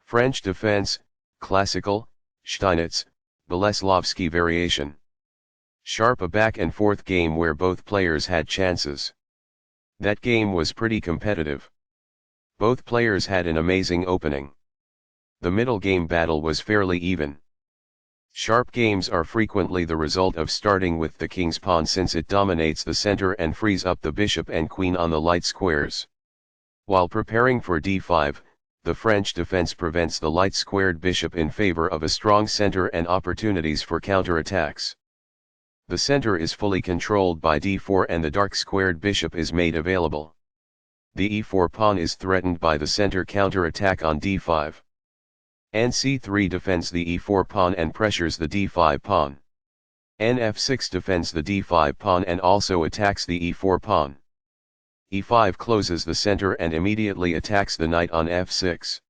French defense, classical, Steinitz, Boleslavsky variation. Sharp a back and forth game where both players had chances. That game was pretty competitive. Both players had an amazing opening. The middle game battle was fairly even. Sharp games are frequently the result of starting with the king's pawn since it dominates the center and frees up the bishop and queen on the light squares. While preparing for d5, the French defense prevents the light squared bishop in favor of a strong center and opportunities for counterattacks. The center is fully controlled by d4 and the dark squared bishop is made available. The e4 pawn is threatened by the center counterattack on d5. Nc3 defends the e4 pawn and pressures the d5 pawn. Nf6 defends the d5 pawn and also attacks the e4 pawn. e5 closes the center and immediately attacks the knight on f6.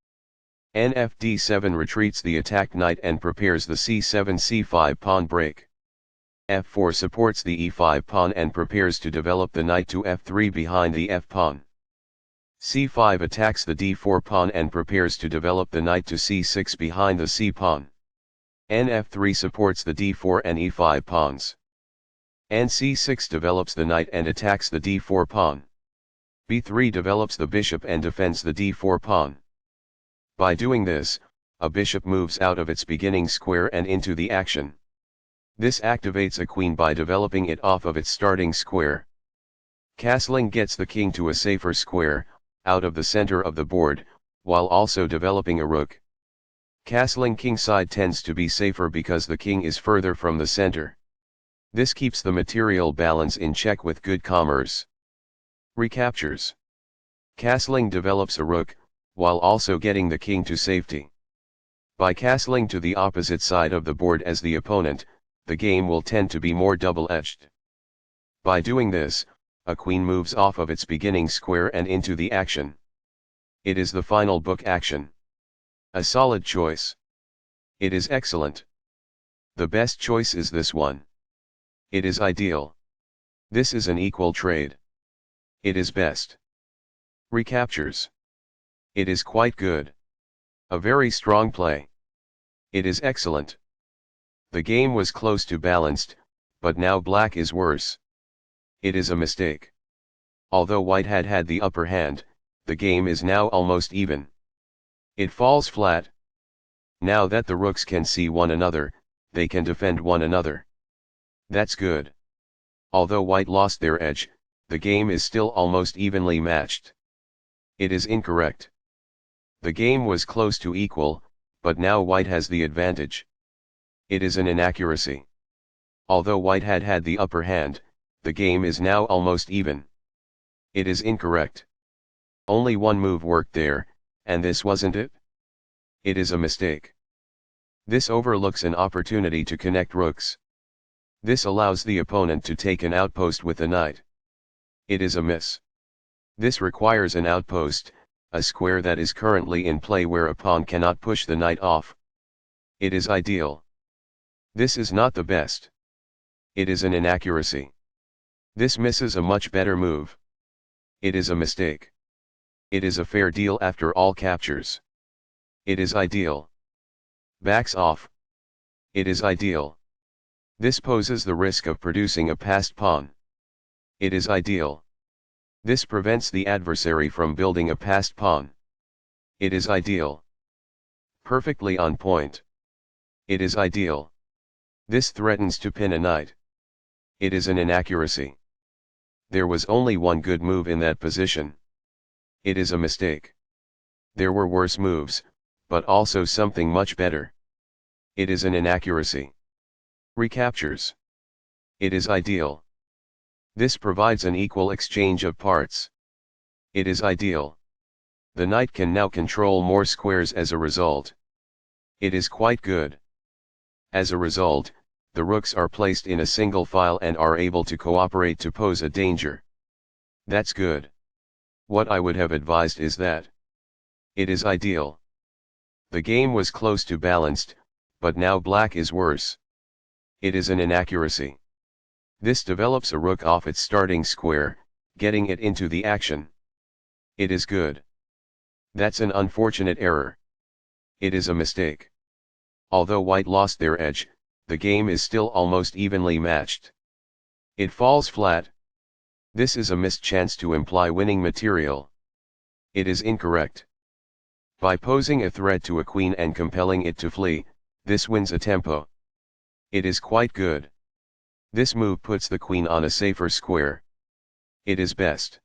Nfd7 retreats the attacked knight and prepares the c7-c5 pawn break. f4 supports the e5 pawn and prepares to develop the knight to f3 behind the f pawn. c5 attacks the d4 pawn and prepares to develop the knight to c6 behind the c pawn. Nf3 supports the d4 and e5 pawns. Nc6 develops the knight and attacks the d4 pawn. b3 develops the bishop and defends the d4 pawn. By doing this, a bishop moves out of its beginning square and into the action. This activates a queen by developing it off of its starting square. Castling gets the king to a safer square, out of the center of the board, while also developing a rook. Castling kingside tends to be safer because the king is further from the center. This keeps the material balance in check with good commerce. Recaptures. Castling develops a rook, while also getting the king to safety. By castling to the opposite side of the board as the opponent, the game will tend to be more double-edged. By doing this, a queen moves off of its beginning square and into the action. It is the final book action. A solid choice. It is excellent. The best choice is this one. It is ideal. This is an equal trade. It is best. Recaptures. It is quite good. A very strong play. It is excellent. The game was close to balanced, but now black is worse. It is a mistake. Although white had the upper hand, the game is now almost even. It falls flat. Now that the rooks can see one another, they can defend one another. That's good. Although white lost their edge, the game is still almost evenly matched. It is incorrect. The game was close to equal, but now white has the advantage. It is an inaccuracy. Although white had the upper hand, the game is now almost even. It is incorrect. Only one move worked there, and this wasn't it? It is a mistake. This overlooks an opportunity to connect rooks. This allows the opponent to take an outpost with the knight. It is a miss. This requires an outpost, a square that is currently in play where a pawn cannot push the knight off. It is ideal. This is not the best. It is an inaccuracy. This misses a much better move. It is a mistake. It is a fair deal after all captures. It is ideal. Backs off. It is ideal. This poses the risk of producing a passed pawn. It is ideal. This prevents the adversary from building a passed pawn. It is ideal. Perfectly on point. It is ideal. This threatens to pin a knight. It is an inaccuracy. There was only one good move in that position. It is a mistake. There were worse moves, but also something much better. It is an inaccuracy. Recaptures. It is ideal. This provides an equal exchange of parts. It is ideal. The knight can now control more squares as a result. It is quite good. As a result, the rooks are placed in a single file and are able to cooperate to pose a danger. That's good. What I would have advised is that it is ideal. The game was close to balanced, but now black is worse. It is an inaccuracy. This develops a rook off its starting square, getting it into the action. It is good. That's an unfortunate error. It is a mistake. Although white lost their edge, the game is still almost evenly matched. It falls flat. This is a missed chance to imply winning material. It is incorrect. By posing a threat to a queen and compelling it to flee, this wins a tempo. It is quite good. This move puts the queen on a safer square. It is best.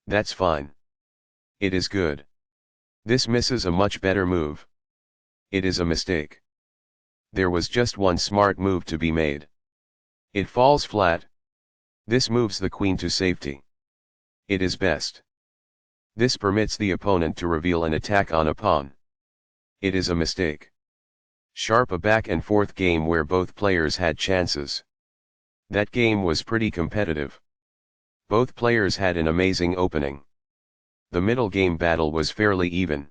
That's fine. It is good. This misses a much better move. It is a mistake. There was just one smart move to be made. It falls flat. This moves the queen to safety. It is best. This permits the opponent to reveal an attack on a pawn. It is a mistake. Sharp a back and forth game where both players had chances. That game was pretty competitive. Both players had an amazing opening. The middle game battle was fairly even.